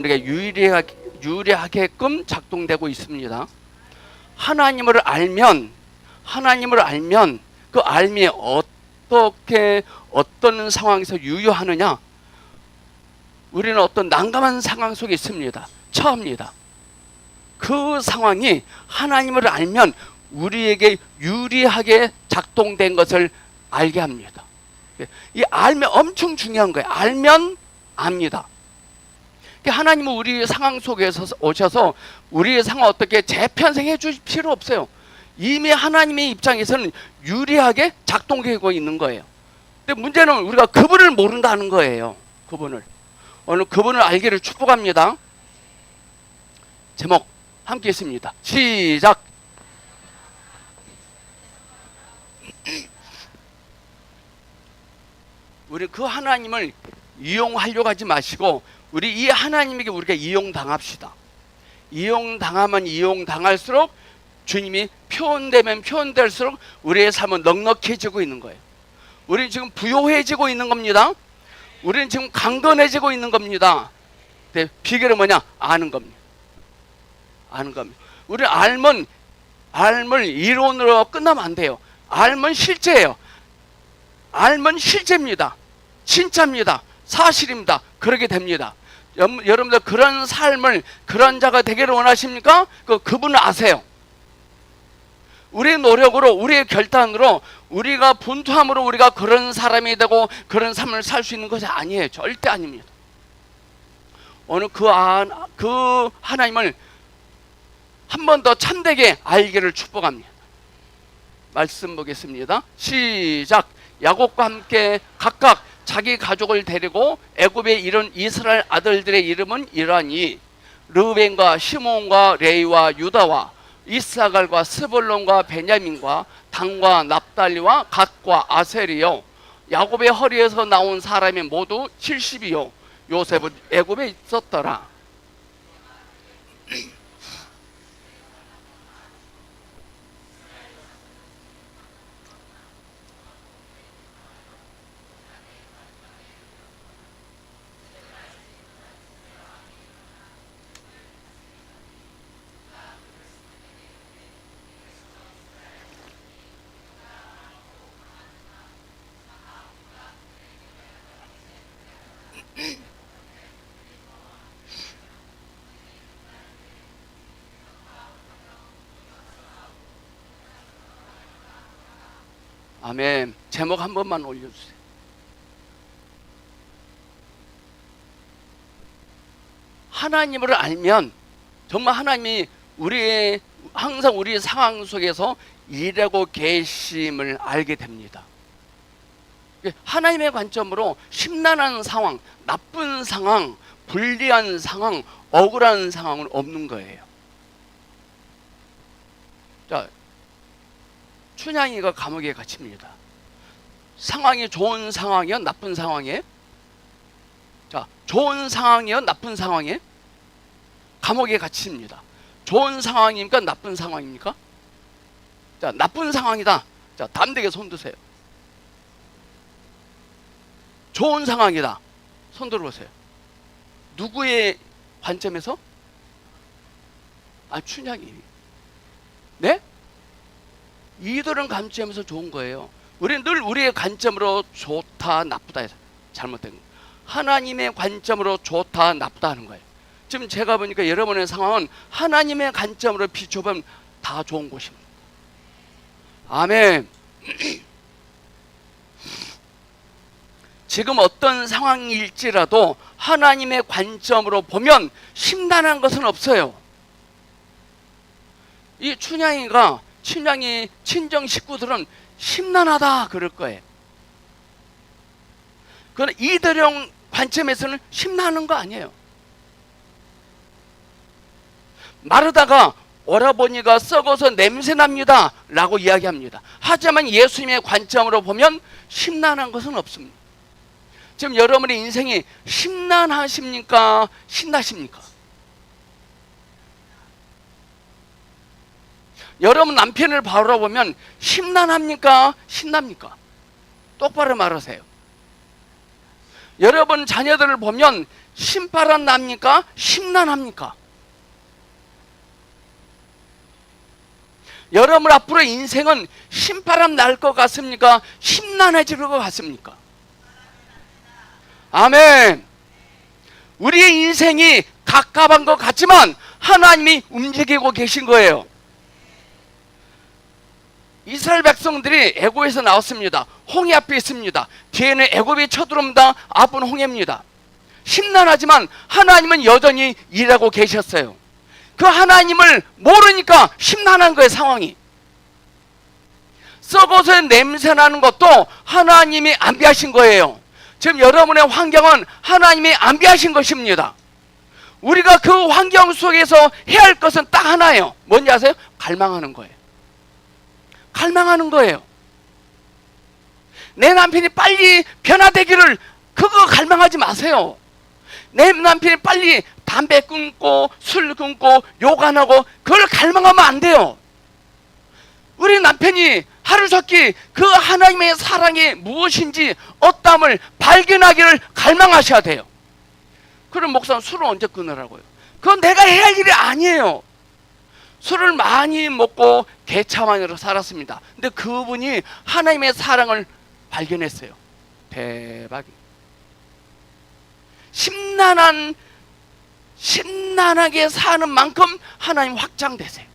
우리가 유리하게끔 작동되고 있습니다. 하나님을 알면 그 알미 어떻게 어떤 상황에서 유효하느냐, 우리는 어떤 난감한 상황 속에 있습니다. 처합니다. 그 상황이 하나님을 알면 우리에게 유리하게 작동된 것을 알게 합니다. 이 알면 엄청 중요한 거예요. 알면 압니다. 하나님은 우리 상황 속에서 오셔서 우리의 상황 어떻게 재편성해 주실 필요 없어요. 이미 하나님의 입장에서는 유리하게 작동되고 있는 거예요. 근데 문제는 우리가 그분을 모른다는 거예요. 오늘 그분을 알기를 축복합니다. 제목 함께 했습니다. 시작. 우리 그 하나님을 이용하려고 하지 마시고 우리 이 하나님에게 우리가 이용당합시다. 이용당하면 이용당할수록 주님이 표현되면 표현될수록 우리의 삶은 넉넉해지고 있는 거예요. 우리는 지금 부요해지고 있는 겁니다. 우리는 지금 강건해지고 있는 겁니다. 근데 비결은 뭐냐? 아는 겁니다. 우리는 알면 이론으로 끝나면 안 돼요. 알면 실제예요. 알면 실제입니다. 진짜입니다. 사실입니다. 그러게 됩니다. 여러분들 그런 삶을, 그런 자가 되기를 원하십니까? 그분을 아세요. 우리의 노력으로, 우리의 결단으로, 우리가 분투함으로 우리가 그런 사람이 되고 그런 삶을 살 수 있는 것이 아니에요. 절대 아닙니다. 오늘 그 하나님을 한 번 더 참되게 알기를 축복합니다. 말씀 보겠습니다. 시작. 야곱과 함께 각각 자기 가족을 데리고 애굽에 이른 이스라엘 아들들의 이름은 이러하니 르우벤과 시몬과 레위와 유다와 이사갈과 스불론과 베냐민과 단과 납달리와 갓과 아셀이요. 야곱의 허리에서 나온 사람이 모두 70이요. 요셉은 애굽에 있었더라. 아멘. 제목 한 번만 올려주세요. 하나님을 알면 정말 하나님이 항상 우리의 상황 속에서 일하고 계심을 알게 됩니다. 하나님의 관점으로 심란한 상황, 나쁜 상황, 불리한 상황, 억울한 상황은 없는 거예요. 자, 춘향이가 감옥에 갇힙니다. 상황이 좋은 상황이요? 나쁜 상황이에요? 자, 좋은 상황이요? 나쁜 상황이에요? 감옥에 갇힙니다. 좋은 상황입니까? 나쁜 상황입니까? 자, 나쁜 상황이다. 자, 담대하게 손 드세요. 좋은 상황이다. 손 들어보세요. 누구의 관점에서? 춘향이. 네? 이들은 관점에서 좋은 거예요. 우리는 늘 우리의 관점으로 좋다, 나쁘다 해서 잘못된 거예요. 하나님의 관점으로 좋다, 나쁘다 하는 거예요. 지금 제가 보니까 여러분의 상황은 하나님의 관점으로 비춰보면 다 좋은 곳입니다. 아멘. 지금 어떤 상황일지라도 하나님의 관점으로 보면 심란한 것은 없어요. 이 춘향이 친정 식구들은 심란하다 그럴 거예요. 그러나 이들용 관점에서는 심란한 거 아니에요. 마르다가 오라버니가 썩어서 냄새납니다 라고 이야기합니다. 하지만 예수님의 관점으로 보면 심란한 것은 없습니다. 지금 여러분의 인생이 심란하십니까? 신나십니까? 여러분 남편을 바라보면 심란합니까? 신납니까? 똑바로 말하세요. 여러분 자녀들을 보면 신바람 납니까? 심란합니까? 여러분 앞으로 인생은 신바람 날 것 같습니까? 심란해질 것 같습니까? 아멘. 우리의 인생이 갑갑한 것 같지만 하나님이 움직이고 계신 거예요. 이스라엘 백성들이 애굽에서 나왔습니다. 홍해 앞에 있습니다. 뒤에는 애굽이 쳐들어옵니다. 앞은 홍해입니다. 심란하지만 하나님은 여전히 일하고 계셨어요. 그 하나님을 모르니까 심란한 거예요. 상황이 썩어서 냄새나는 것도 하나님이 안비하신 거예요. 지금 여러분의 환경은 하나님이 안비하신 것입니다. 우리가 그 환경 속에서 해야 할 것은 딱 하나예요. 뭔지 아세요? 갈망하는 거예요. 갈망하는 거예요. 내 남편이 빨리 변화되기를, 그거 갈망하지 마세요. 내 남편이 빨리 담배 끊고 술 끊고 욕 안 하고, 그걸 갈망하면 안 돼요. 우리 남편이 하루속히 그 하나님의 사랑이 무엇인지 어떠함을 발견하기를 갈망하셔야 돼요. 그럼 목사는 술을 언제 끊으라고요? 그건 내가 해야 할 일이 아니에요. 술을 많이 먹고 개차만으로 살았습니다. 근데 그분이 하나님의 사랑을 발견했어요. 대박이에요. 심란하게 사는 만큼 하나님 확장되세요.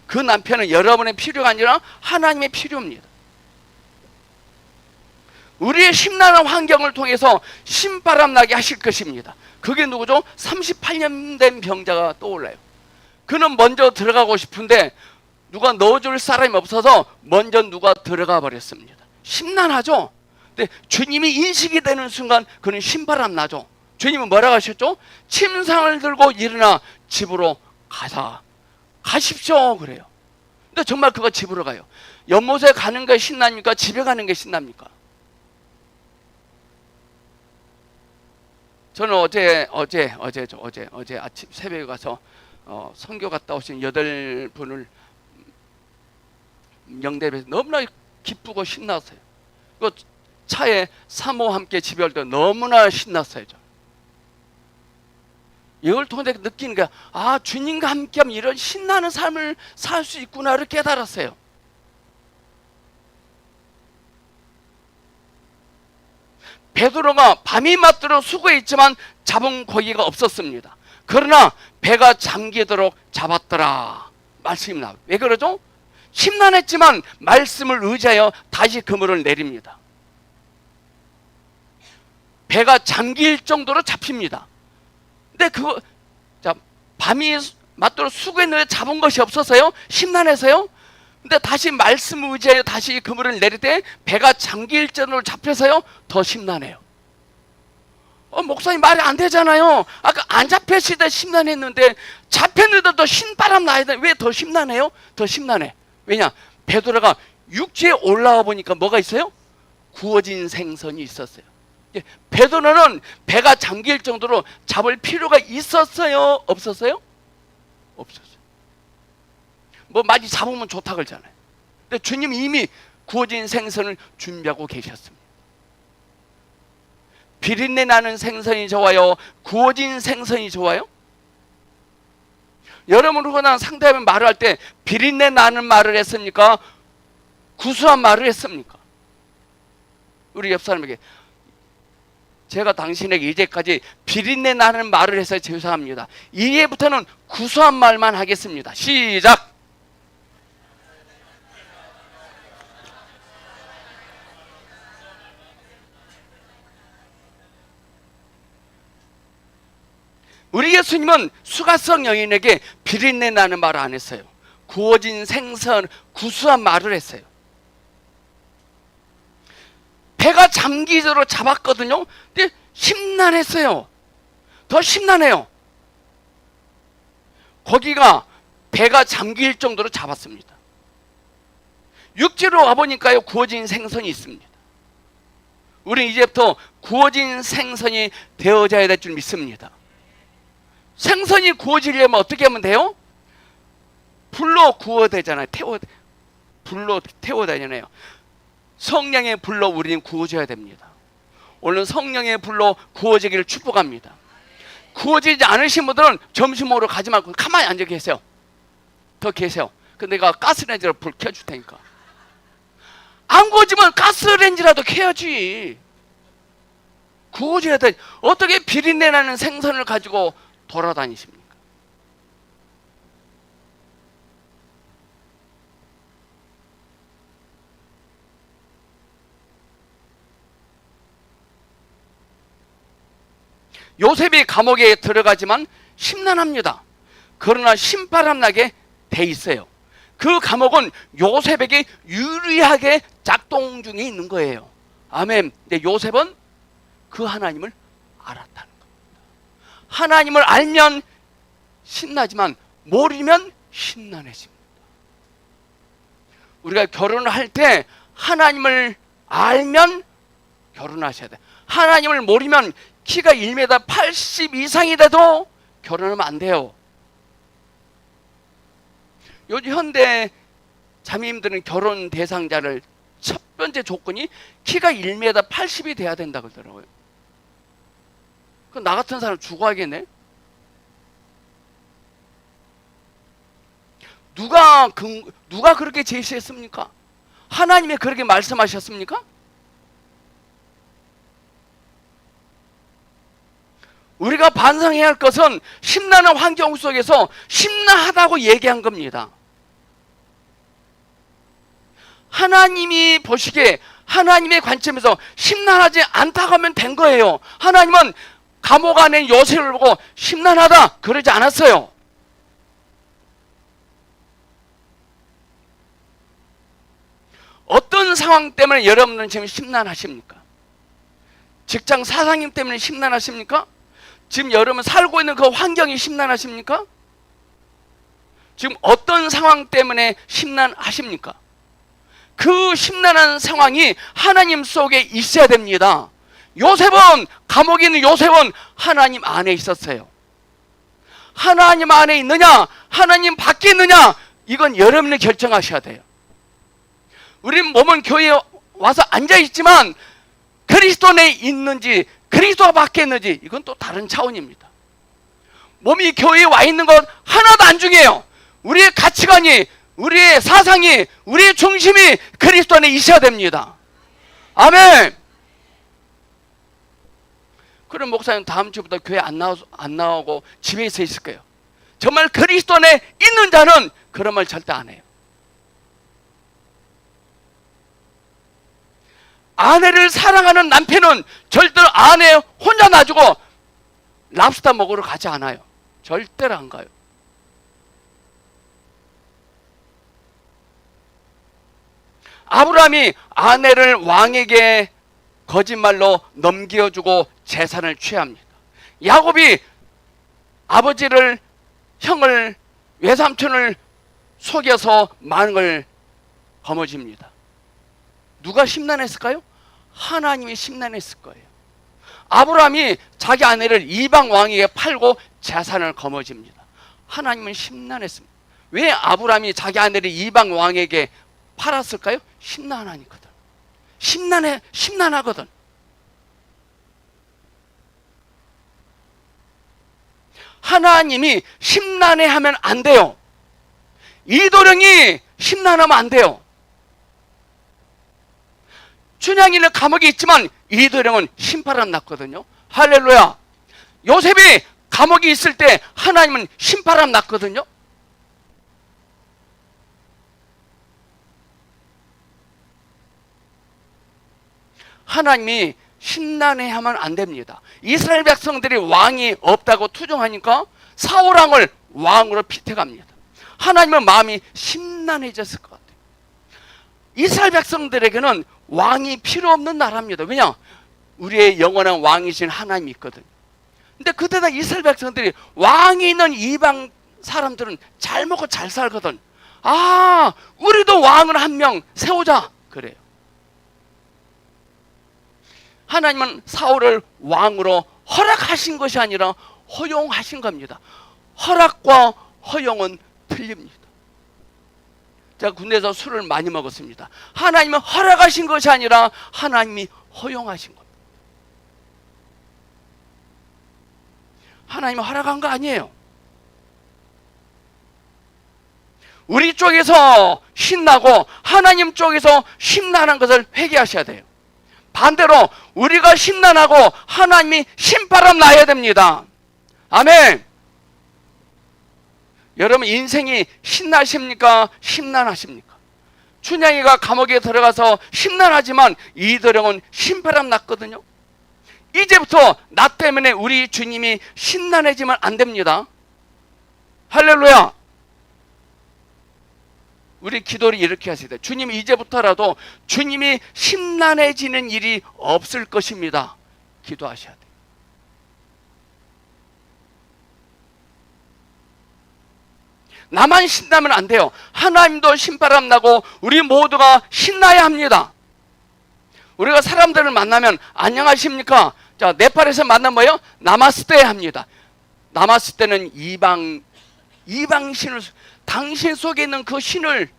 그 남편은 여러분의 필요가 아니라 하나님의 필요입니다. 우리의 심란한 환경을 통해서 신바람 나게 하실 것입니다. 그게 누구죠? 38년 된 병자가 떠올라요. 그는 먼저 들어가고 싶은데 누가 넣어줄 사람이 없어서 먼저 누가 들어가 버렸습니다. 심란하죠? 근데 주님이 인식이 되는 순간 그는 신바람 나죠. 주님은 뭐라고 하셨죠? 침상을 들고 일어나 집으로 가십시오 그래요. 근데 정말 그가 집으로 가요. 연못에 가는 게 신납니까? 집에 가는 게 신납니까? 저는 어제 아침 새벽에 가서 선교 갔다 오신 8분을 영대에서 너무나 기쁘고 신났어요. 그 차에 사모와 함께 집에 올 때 너무나 신났어요. 이걸 통해 느끼는 게, 아, 주님과 함께하면 이런 신나는 삶을 살 수 있구나를 깨달았어요. 베드로가 밤이 맞도록 수고했지만 잡은 고기가 없었습니다. 그러나 배가 잠기도록 잡았더라 말씀이 나와요. 왜 그러죠? 심란했지만 말씀을 의지하여 다시 그물을 내립니다. 배가 잠길 정도로 잡힙니다. 근데 밤이 맞도록 수고했는데 잡은 것이 없어서요? 심란해서요? 근데 다시 말씀을 의지하여 다시 그물을 내릴 때 배가 잠길 정도로 잡혀서요? 더 심란해요. 목사님 말이 안 되잖아요. 아까 안 잡혔을 때 심란했는데 잡혔는데 더 신바람 나야 돼. 왜 더 심란해요? 더 심란해. 왜냐? 베드로가 육지에 올라와 보니까 뭐가 있어요? 구워진 생선이 있었어요. 베드로는 배가 잠길 정도로 잡을 필요가 있었어요? 없었어요? 없었어요. 뭐 많이 잡으면 좋다 그러잖아요. 근데 주님 이미 구워진 생선을 준비하고 계셨습니다. 비린내 나는 생선이 좋아요? 구워진 생선이 좋아요? 여러분 혹은 상대하면 말을 할 때 비린내 나는 말을 했습니까? 구수한 말을 했습니까? 우리 옆 사람에게, 제가 당신에게 이제까지 비린내 나는 말을 해서 죄송합니다. 이제부터는 구수한 말만 하겠습니다. 시작! 우리 예수님은 수가성 여인에게 비린내 나는 말을 안 했어요. 구워진 생선, 구수한 말을 했어요. 배가 잠기도록 잡았거든요. 근데 심란했어요. 더 심란해요. 거기가 배가 잠길 정도로 잡았습니다. 육지로 와보니까요, 구워진 생선이 있습니다. 우리는 이제부터 구워진 생선이 되어져야 될 줄 믿습니다. 생선이 구워지려면 어떻게 하면 돼요? 불로 구워야 되잖아요. 불로 태워야 되잖아요. 성령의 불로 우리는 구워져야 됩니다. 오늘 성령의 불로 구워지기를 축복합니다. 구워지지 않으신 분들은 점심 먹으러 가지 말고 가만히 앉아 계세요. 더 계세요. 근데 내가 가스레인지로 불 켜줄 테니까. 안 구워지면 가스레인지라도 켜야지. 구워져야 돼. 어떻게 비린내 나는 생선을 가지고 돌아다니십니까? 요셉이 감옥에 들어가지만 심란합니다. 그러나 신바람 나게 돼 있어요. 그 감옥은 요셉에게 유리하게 작동 중에 있는 거예요. 아멘. 근데 요셉은 그 하나님을 알았다는 겁니다. 하나님을 알면 신나지만 모르면 심란해집니다. 우리가 결혼을 할 때 하나님을 알면 결혼하셔야 돼. 하나님을 모르면 키가 1m 80 이상이 돼도 결혼하면 안 돼요. 요즘 현대 자매님들은 결혼 대상자를 첫 번째 조건이 키가 1m 80이 돼야 된다 그러더라고요. 그럼 나 같은 사람 죽어야겠네. 누가 그렇게 제시했습니까? 하나님이 그렇게 말씀하셨습니까? 우리가 반성해야 할 것은 심란한 환경 속에서 심란하다고 얘기한 겁니다. 하나님이 보시기에 하나님의 관점에서 심란하지 않다고 하면 된 거예요. 하나님은 감옥 안에 요셉을 보고 심란하다 그러지 않았어요. 어떤 상황 때문에 여러분은 지금 심란하십니까? 직장 사장님 때문에 심란하십니까? 지금 여러분 살고 있는 그 환경이 심란하십니까? 지금 어떤 상황 때문에 심란하십니까? 그 심란한 상황이 하나님 속에 있어야 됩니다. 요셉은, 감옥에 있는 요셉은 하나님 안에 있었어요. 하나님 안에 있느냐 하나님 밖에 있느냐, 이건 여러분이 결정하셔야 돼요. 우리는 몸은 교회에 와서 앉아있지만 그리스도 안에 있는지 그리스도 밖에 있는지, 이건 또 다른 차원입니다. 몸이 교회에 와 있는 것 하나도 안 중요해요. 우리의 가치관이, 우리의 사상이, 우리의 중심이 그리스도 안에 있어야 됩니다. 아멘. 그럼 목사님 다음 주부터 교회 안 나오고 집에 있을 거예요. 정말 그리스도 안에 있는 자는 그런 말 절대 안 해요. 아내를 사랑하는 남편은 절대로 아내 혼자 놔주고 랍스터 먹으러 가지 않아요. 절대로 안 가요. 아브라함이 아내를 왕에게 거짓말로 넘겨주고 재산을 취합니다. 야곱이 아버지를, 형을, 외삼촌을 속여서 많은 걸 거머쥡니다. 누가 심란했을까요? 하나님이 심란했을 거예요. 아브라함이 자기 아내를 이방 왕에게 팔고 재산을 거머쥡니다. 하나님은 심란했습니다. 왜 아브라함이 자기 아내를 이방 왕에게 팔았을까요? 심란하니거든. 심란하거든. 하나님이 심란해하면 안 돼요. 이도령이 심란하면 안 돼요. 춘향이는 감옥에 있지만 이도령은 신바람 났거든요. 할렐루야. 요셉이 감옥에 있을 때 하나님은 신바람 났거든요. 하나님이 심란해하면 안 됩니다. 이스라엘 백성들이 왕이 없다고 투정하니까 사울왕을 왕으로 피태갑니다. 하나님은 마음이 심란해졌을 것 같아요. 이스라엘 백성들에게는 왕이 필요 없는 나라입니다. 왜냐? 우리의 영원한 왕이신 하나님이 있거든요. 근데 그때다 이스라엘 백성들이 왕이 있는 이방 사람들은 잘 먹고 잘 살거든. 아, 우리도 왕을 한 명 세우자 그래요. 하나님은 사울을 왕으로 허락하신 것이 아니라 허용하신 겁니다. 허락과 허용은 틀립니다. 제가 군대에서 술을 많이 먹었습니다. 하나님은 허락하신 것이 아니라 하나님이 허용하신 겁니다. 하나님이 허락한 거 아니에요. 우리 쪽에서 신나고 하나님 쪽에서 심란한 것을 회개하셔야 돼요. 반대로 우리가 심란하고 하나님이 신바람 나야 됩니다. 아멘. 여러분 인생이 신나십니까? 심란하십니까? 춘향이가 감옥에 들어가서 심란하지만 이도령은 신바람 났거든요. 이제부터 나 때문에 우리 주님이 심란해지면 안 됩니다. 할렐루야. 우리 기도를 이렇게 하셔야 돼요. 주님, 이제부터라도 주님이 심란해지는 일이 없을 것입니다. 기도하셔야 돼요. 나만 신나면 안 돼요. 하나님도 신바람 나고 우리 모두가 신나야 합니다. 우리가 사람들을 만나면 안녕하십니까? 자, 네팔에서 만나면 뭐예요? 나마스테 합니다. 나마스테는 이방신을, 당신 속에 있는 그 신을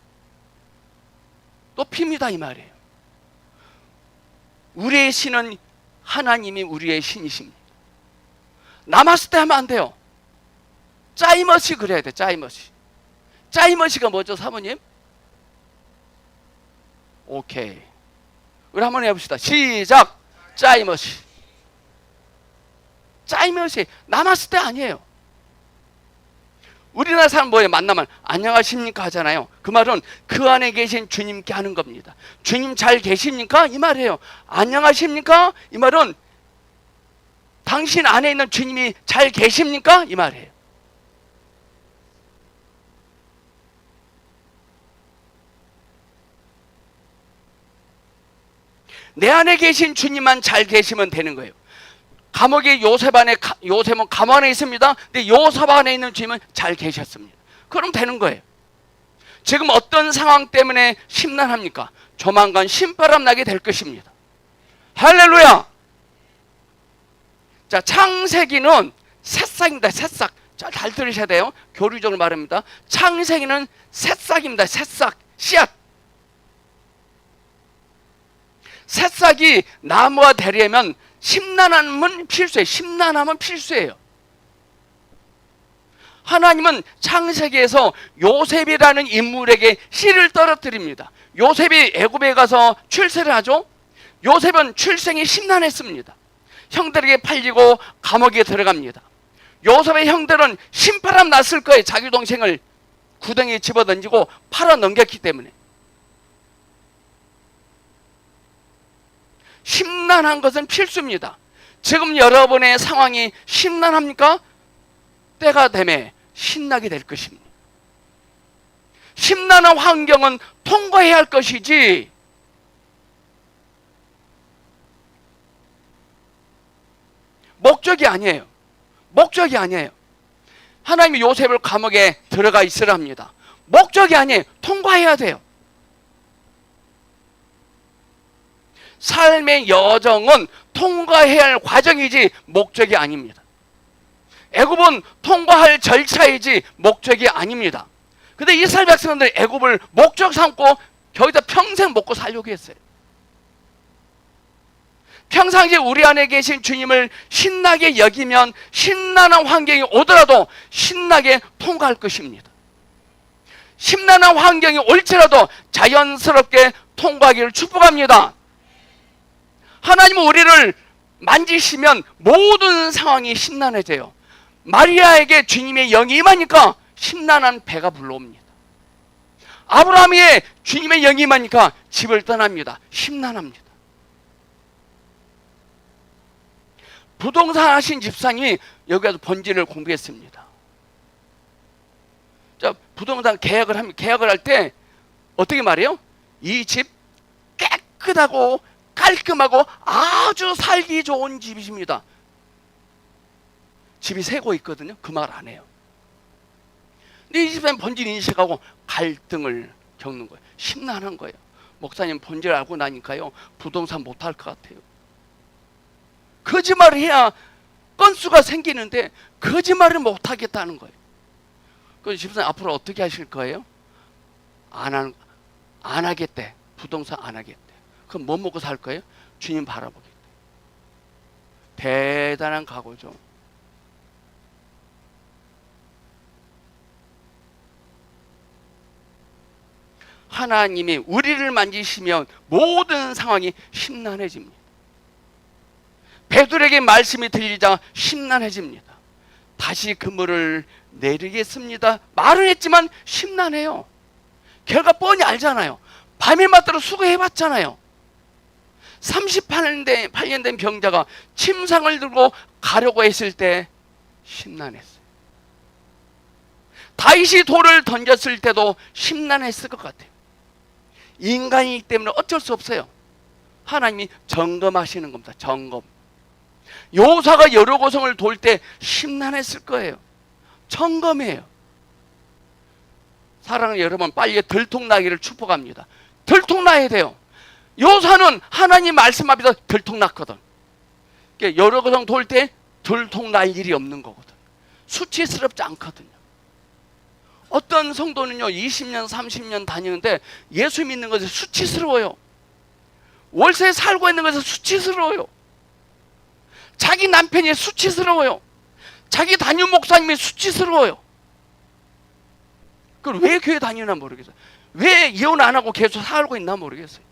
높입니다, 이 말이에요. 우리의 신은 하나님이 우리의 신이십니다. 나마스테 하면 안 돼요. 짜이머시 그래야 돼. 짜이머시. 짜이머시가 뭐죠, 사모님? 오케이. 우리 한번 해봅시다. 시작. 짜이머시. 짜이머시. 나마스테 아니에요. 우리나라 사람 뭐예요? 만나면 안녕하십니까 하잖아요. 그 말은 그 안에 계신 주님께 하는 겁니다. 주님 잘 계십니까? 이 말이에요. 안녕하십니까? 이 말은 당신 안에 있는 주님이 잘 계십니까? 이 말이에요. 내 안에 계신 주님만 잘 계시면 되는 거예요. 감옥에 요셉은 감옥 안에 있습니다. 근데 요셉 안에 있는 주님은 잘 계셨습니다. 그럼 되는 거예요. 지금 어떤 상황 때문에 심란합니까? 조만간 신바람 나게 될 것입니다. 할렐루야. 자, 창세기는 새싹입니다. 새싹. 자, 잘 들으셔야 돼요. 교류적으로 말합니다. 창세기는 새싹입니다. 새싹. 씨앗. 새싹이 나무가 되려면 심란함은 필수예요. 심란함은 필수예요. 하나님은 창세기에서 요셉이라는 인물에게 씨를 떨어뜨립니다. 요셉이 애굽에 가서 출세를 하죠. 요셉은 출생이 심란했습니다. 형들에게 팔리고 감옥에 들어갑니다. 요셉의 형들은 신바람 났을 거예요. 자기 동생을 구덩이에 집어던지고 팔아 넘겼기 때문에. 심란한 것은 필수입니다. 지금 여러분의 상황이 심란합니까? 때가 되면 신나게 될 것입니다. 심란한 환경은 통과해야 할 것이지, 목적이 아니에요. 목적이 아니에요. 하나님이 요셉을 감옥에 들어가 있으라 합니다. 목적이 아니에요. 통과해야 돼요. 삶의 여정은 통과해야 할 과정이지 목적이 아닙니다. 애굽은 통과할 절차이지 목적이 아닙니다. 근데 이스라엘 백성들 애굽을 목적 삼고 거기다 평생 먹고 살려고 했어요. 평상시에 우리 안에 계신 주님을 신나게 여기면 신나는 환경이 오더라도 신나게 통과할 것입니다. 심란한 환경이 올지라도 자연스럽게 통과하기를 축복합니다. 하나님은 우리를 만지시면 모든 상황이 심란해져요. 마리아에게 주님의 영이 임하니까 심란한 배가 불러옵니다. 아브라함에게 주님의 영이 임하니까 집을 떠납니다. 심란합니다. 부동산 하신 집사님이 여기 와서 본질을 공부했습니다. 자, 부동산 계약을 할 때 어떻게 말해요? 이 집 깨끗하고 깔끔하고 아주 살기 좋은 집이십니다. 집이 새고 있거든요. 그 말 안 해요. 근데 이 집사님 본질 인식하고 갈등을 겪는 거예요. 심란한 거예요. 목사님 본질 알고 나니까요, 부동산 못할 것 같아요. 거짓말을 해야 건수가 생기는데 거짓말을 못하겠다는 거예요. 그래서 집사님 앞으로 어떻게 하실 거예요? 안 하겠대. 부동산 안 하겠대. 그럼 뭐 먹고 살 거예요? 주님 바라보겠대. 대단한 각오죠. 하나님이 우리를 만지시면 모든 상황이 심란해집니다. 베드로에게 말씀이 들리자 심란해집니다. 다시 그물을 내리겠습니다. 말은 했지만 심란해요. 결과 뻔히 알잖아요. 밤에 맞도록 수고해봤잖아요. 38년 된 병자가 침상을 들고 가려고 했을 때 심란했어요. 다윗이 돌을 던졌을 때도 심란했을 것 같아요. 인간이기 때문에 어쩔 수 없어요. 하나님이 점검하시는 겁니다. 점검. 요사가 여리고성을 돌 때 심란했을 거예요. 점검이에요. 사랑하는 여러분, 빨리 들통나기를 축복합니다. 들통나야 돼요. 요사는 하나님 말씀 앞에서 들통났거든. 여리고성 돌 때 들통날 일이 없는 거거든. 수치스럽지 않거든요. 어떤 성도는요 20년 30년 다니는데 예수 믿는 것에 수치스러워요. 월세 살고 있는 것에 수치스러워요. 자기 남편이 수치스러워요. 자기 담임 목사님이 수치스러워요. 그걸 왜 교회 다니나 모르겠어요. 왜 이혼 안 하고 계속 살고 있나 모르겠어요.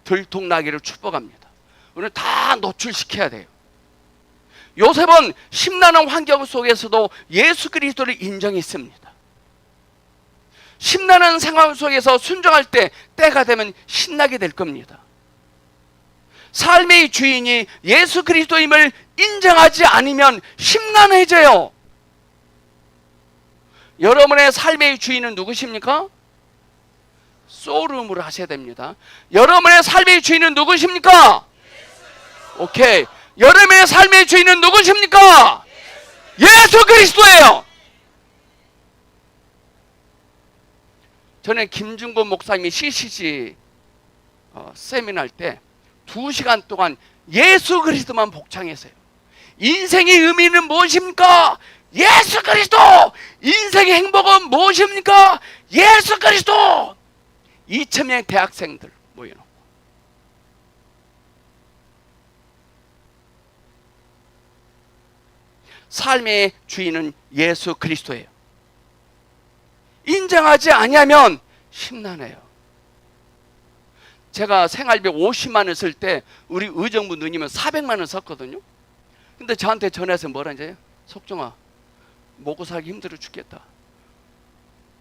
들통나기를 축복합니다. 오늘 다 노출시켜야 돼요. 요셉은 심란한 환경 속에서도 예수 그리스도를 인정했습니다. 심란한 상황 속에서 순종할 때 때가 되면 신나게 될 겁니다. 삶의 주인이 예수 그리스도임을 인정하지 않으면 심란해져요. 여러분의 삶의 주인은 누구십니까? 소름으로 하셔야 됩니다. 여러분의 삶의 주인은 누구십니까? 오케이. 여러분의 삶의 주인은 누구십니까? 예수 그리스도예요. 전에 김중곤 목사님이 CCC 세미나 할 때 2시간 동안 예수 그리스도만 복창했어요. 인생의 의미는 무엇입니까? 예수 그리스도! 인생의 행복은 무엇입니까? 예수 그리스도! 2,000명의 대학생들 모여놓고 삶의 주인은 예수 그리스도예요. 인정하지 아니하면 심란해요. 제가 생활비 50만 원 쓸 때 우리 의정부 누님은 400만 원 썼거든요. 근데 저한테 전화해서 뭐라는지 석종아, 먹고 살기 힘들어 죽겠다.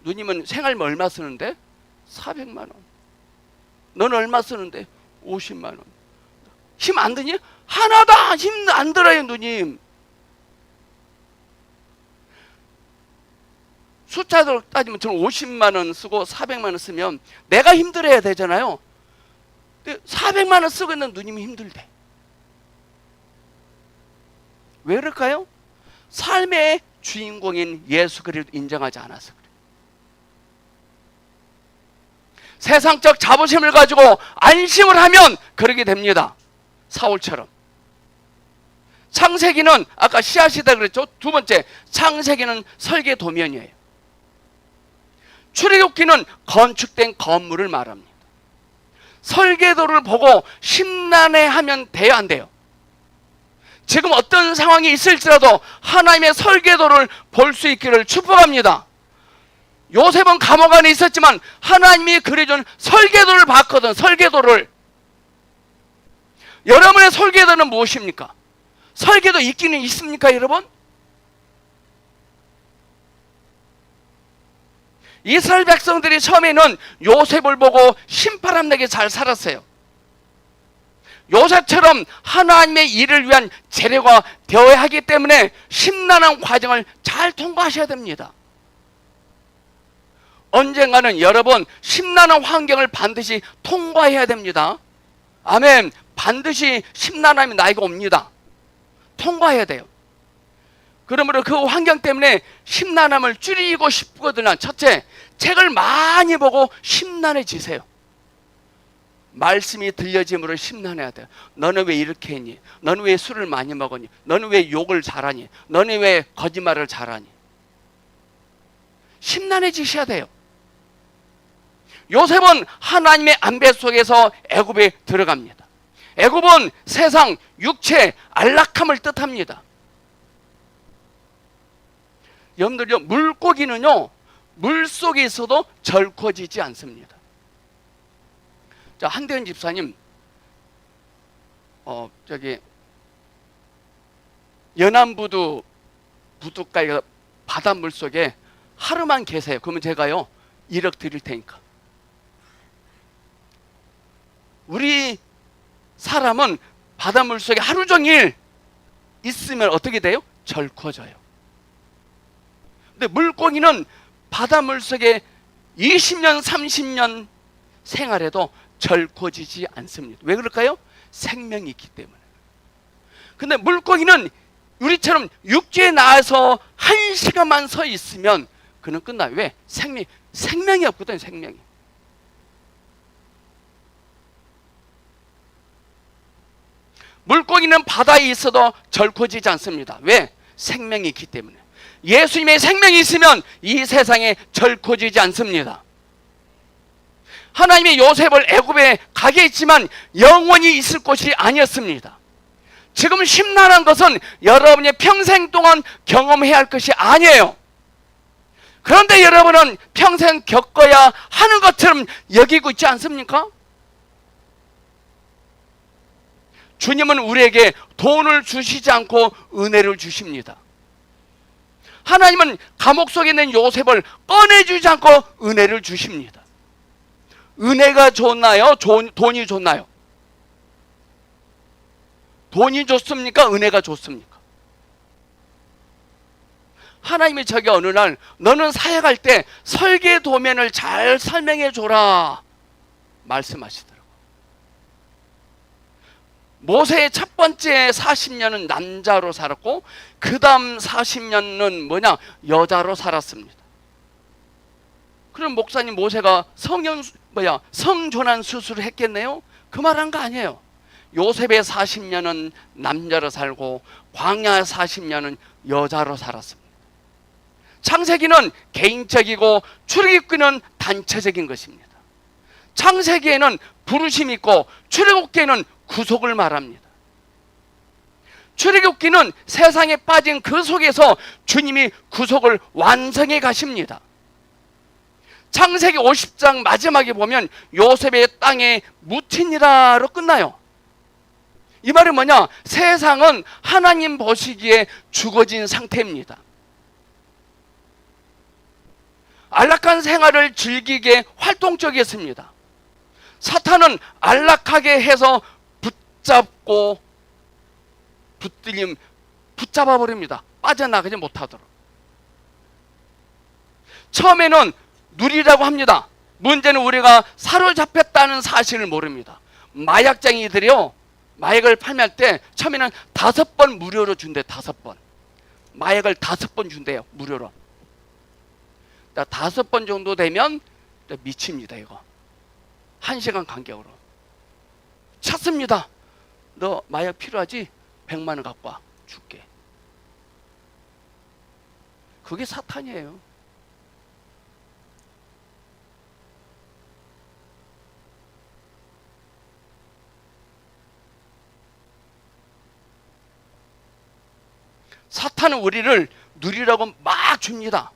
누님은 생활비 얼마 쓰는데? 400만 원. 너는 얼마 쓰는데? 50만 원. 힘 안 드니? 하나다 힘 안 들어요 누님. 숫자로 따지면 저는 50만 원 쓰고 400만 원 쓰면 내가 힘들어야 되잖아요. 근데 400만 원 쓰고 있는 누님이 힘들대. 왜 그럴까요? 삶의 주인공인 예수 그리스도 인정하지 않아서 그래요. 세상적 자부심을 가지고 안심을 하면 그러게 됩니다. 사울처럼. 창세기는 아까 씨앗이다 그랬죠. 두 번째, 창세기는 설계 도면이에요. 출애굽기는 건축된 건물을 말합니다. 설계도를 보고 심란해하면 돼요, 안 돼요? 지금 어떤 상황이 있을지라도 하나님의 설계도를 볼 수 있기를 축복합니다. 요셉은 감옥 안에 있었지만 하나님이 그려준 설계도를 봤거든. 설계도를. 여러분의 설계도는 무엇입니까? 설계도 있기는 있습니까, 여러분? 이스라엘 백성들이 처음에는 요셉을 보고 신바람나게 잘 살았어요. 요셉처럼 하나님의 일을 위한 재료가 되어야 하기 때문에 심란한 과정을 잘 통과하셔야 됩니다. 언젠가는 여러분 심란한 환경을 반드시 통과해야 됩니다. 아멘. 반드시 심란함이 나에게 옵니다. 통과해야 돼요. 그러므로 그 환경 때문에 심란함을 줄이고 싶거든요. 첫째, 책을 많이 보고 심란해지세요. 말씀이 들려짐으로 심란해야 돼요. 너는 왜 이렇게 했니? 너는 왜 술을 많이 먹었니? 너는 왜 욕을 잘하니? 너는 왜 거짓말을 잘하니? 심란해지셔야 돼요. 요셉은 하나님의 안배 속에서 애굽에 들어갑니다. 애굽은 세상, 육체, 안락함을 뜻합니다. 여러분들요, 물고기는요, 물 속에 있어도 절코지지 않습니다. 자, 한대현 집사님, 연안부두 부둣가에 바닷물 속에 하루만 계세요. 그러면 제가요 1억 드릴 테니까. 우리 사람은 바닷물 속에 하루 종일 있으면 어떻게 돼요? 절코져요. 근데 물고기는 바닷물 속에 20년 30년 생활해도 절코지지 않습니다. 왜 그럴까요? 생명이 있기 때문에. 근데 물고기는 우리처럼 육지에 나와서 1시간만 서 있으면 그는 끝나요. 왜? 생명이 없거든요. 생명이. 물고기는 바다에 있어도 절코지지 않습니다. 왜? 생명이 있기 때문에. 예수님의 생명이 있으면 이 세상에 절코지지 않습니다. 하나님이 요셉을 애굽에 가게 했지만 영원히 있을 곳이 아니었습니다. 지금 심란한 것은 여러분이 평생 동안 경험해야 할 것이 아니에요. 그런데 여러분은 평생 겪어야 하는 것처럼 여기고 있지 않습니까? 주님은 우리에게 돈을 주시지 않고 은혜를 주십니다. 하나님은 감옥 속에 있는 요셉을 꺼내주지 않고 은혜를 주십니다. 은혜가 좋나요? 돈이 좋나요? 돈이 좋습니까? 은혜가 좋습니까? 하나님이 저기 어느 날 너는 사역할 때 설계 도면을 잘 설명해 줘라 말씀하시더라고요. 모세의 첫 번째 40년은 남자로 살았고 그 다음 40년은 여자로 살았습니다. 그럼 목사님, 모세가 성전환 수술을 했겠네요? 그 말한 거 아니에요. 요셉의 40년은 남자로 살고 광야 40년은 여자로 살았습니다. 창세기는 개인적이고 출애굽기는 단체적인 것입니다. 창세기에는 부르심이 있고 출애굽기에는 구속을 말합니다. 출애굽기는 세상에 빠진 그 속에서 주님이 구속을 완성해 가십니다. 창세기 50장 마지막에 보면 요셉의 땅에 묻히니라로 끝나요. 이 말이 뭐냐? 세상은 하나님 보시기에 죽어진 상태입니다. 안락한 생활을 즐기게 활동적이었습니다. 사탄은 안락하게 해서 붙잡고 붙잡아 버립니다. 빠져나가지 못하도록. 처음에는 누리라고 합니다. 문제는 우리가 사로잡혔다는 사실을 모릅니다. 마약쟁이들이요, 마약을 판매할 때 처음에는 5번 무료로 준대. 5번 마약을 5번 준대요, 무료로. 5번 정도 되면 미칩니다. 이거 1시간 간격으로 찾습니다. 너 마약 필요하지? 100만 원 갖고 와, 줄게. 그게 사탄이에요. 사탄은 우리를 누리라고 막 줍니다.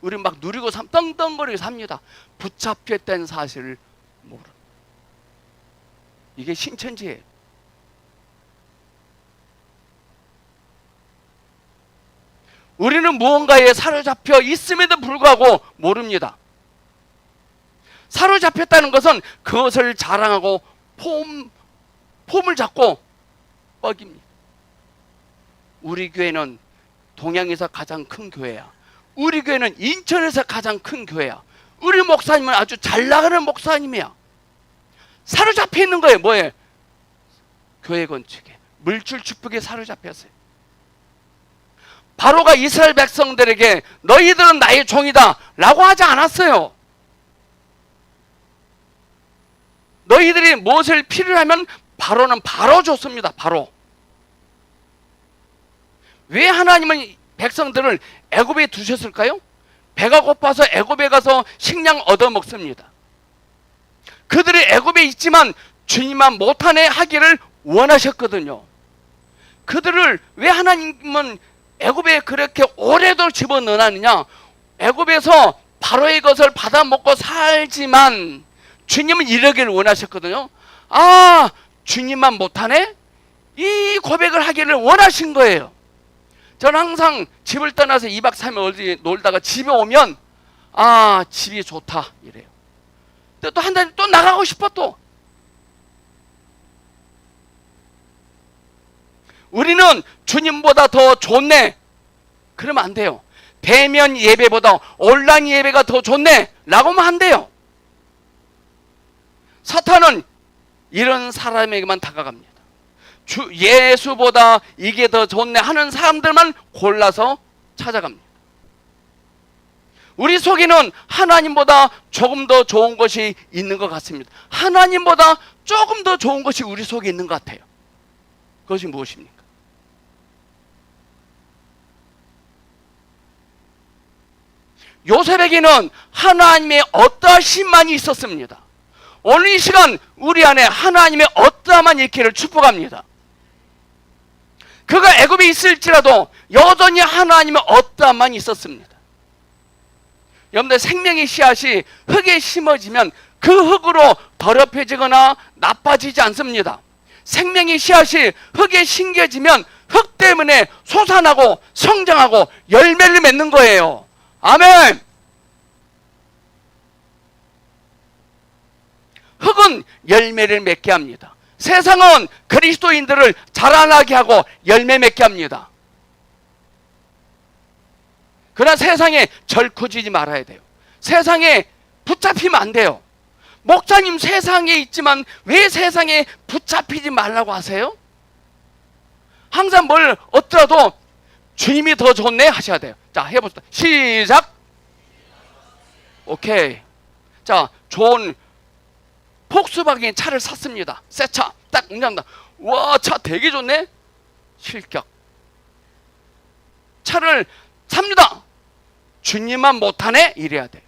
우리 막 누리고 떵떵거리고 삽니다. 붙잡혔다는 사실을 모릅니다. 이게 신천지예요. 우리는 무언가에 사로잡혀 있음에도 불구하고 모릅니다. 사로잡혔다는 것은 그것을 자랑하고 폼을 잡고 뻐깁니다. 우리 교회는 동양에서 가장 큰 교회야. 우리 교회는 인천에서 가장 큰 교회야. 우리 목사님은 아주 잘 나가는 목사님이야. 사로잡혀 있는 거예요. 뭐에? 교회 건축에, 물질 축복에 사로잡혔어요. 바로가 이스라엘 백성들에게 너희들은 나의 종이다 라고 하지 않았어요. 너희들이 무엇을 필요로 하면 바로는 바로 줬습니다. 바로. 왜 하나님은 백성들을 애굽에 두셨을까요? 배가 고파서 애굽에 가서 식량 얻어 먹습니다. 그들이 애굽에 있지만 주님만 못하네 하기를 원하셨거든요. 그들을 왜 하나님은 애굽에 그렇게 오래도 집어넣느냐? 애굽에서 바로의 것을 받아 먹고 살지만 주님은 이러기를 원하셨거든요. 아, 주님만 못하네? 이 고백을 하기를 원하신 거예요. 저는 항상 집을 떠나서 2박 3일 어디 놀다가 집에 오면 아, 집이 좋다 이래요. 또 한 달 또 나가고 싶어. 또 우리는 주님보다 더 좋네 그러면 안 돼요. 대면 예배보다 온라인 예배가 더 좋네 라고 하면 안 돼요. 사탄은 이런 사람에게만 다가갑니다. 예수보다 이게 더 좋네 하는 사람들만 골라서 찾아갑니다. 우리 속에는 하나님보다 조금 더 좋은 것이 있는 것 같습니다. 하나님보다 조금 더 좋은 것이 우리 속에 있는 것 같아요. 그것이 무엇입니까? 요셉에게는 하나님의 어떠하심만이 있었습니다. 오늘 이 시간 우리 안에 하나님의 어떠함만 있기를 축복합니다. 그가 애굽에 있을지라도 여전히 하나님의 어떠함만 있었습니다. 여러분들, 생명의 씨앗이 흙에 심어지면 그 흙으로 더럽혀지거나 나빠지지 않습니다. 생명의 씨앗이 흙에 심겨지면 흙 때문에 솟아나고 성장하고 열매를 맺는 거예요. 아멘. 흙은 열매를 맺게 합니다. 세상은 그리스도인들을 자라나게 하고 열매 맺게 합니다. 그러나 세상에 절코지지 말아야 돼요. 세상에 붙잡히면 안 돼요. 목사님, 세상에 있지만 왜 세상에 붙잡히지 말라고 하세요? 항상 뭘 얻더라도 주님이 더 좋네 하셔야 돼요. 자, 해봅시다. 시작. 오케이. 자, 좋은 폭스바겐 차를 샀습니다. 새 차 딱 운전한다. 와, 차 되게 좋네. 실격. 차를 삽니다. 주님만 못하네 이래야 돼요.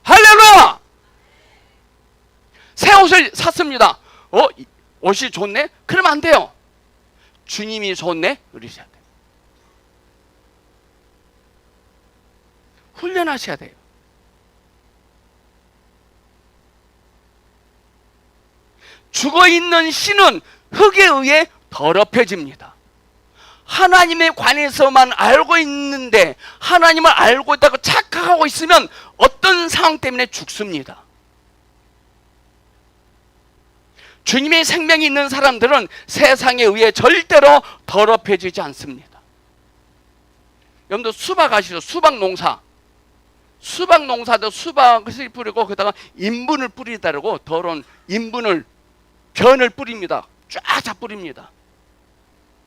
할렐루야. 새 옷을 샀습니다. 옷이 좋네? 그러면 안 돼요. 주님이 좋네 그러셔야 돼요. 훈련하셔야 돼요. 죽어있는 씨는 흙에 의해 더럽혀집니다. 하나님에 관해서만 알고 있는데 하나님을 알고 있다고 착각하고 있으면 어떤 상황 때문에 죽습니다. 주님의 생명이 있는 사람들은 세상에 의해 절대로 더럽혀지지 않습니다. 여러분들 수박 아시죠? 수박 농사. 수박 농사도 수박을 뿌리고 거기다가 인분을 뿌리다라고 더러운 인분을 변을 뿌립니다. 쫙 뿌립니다.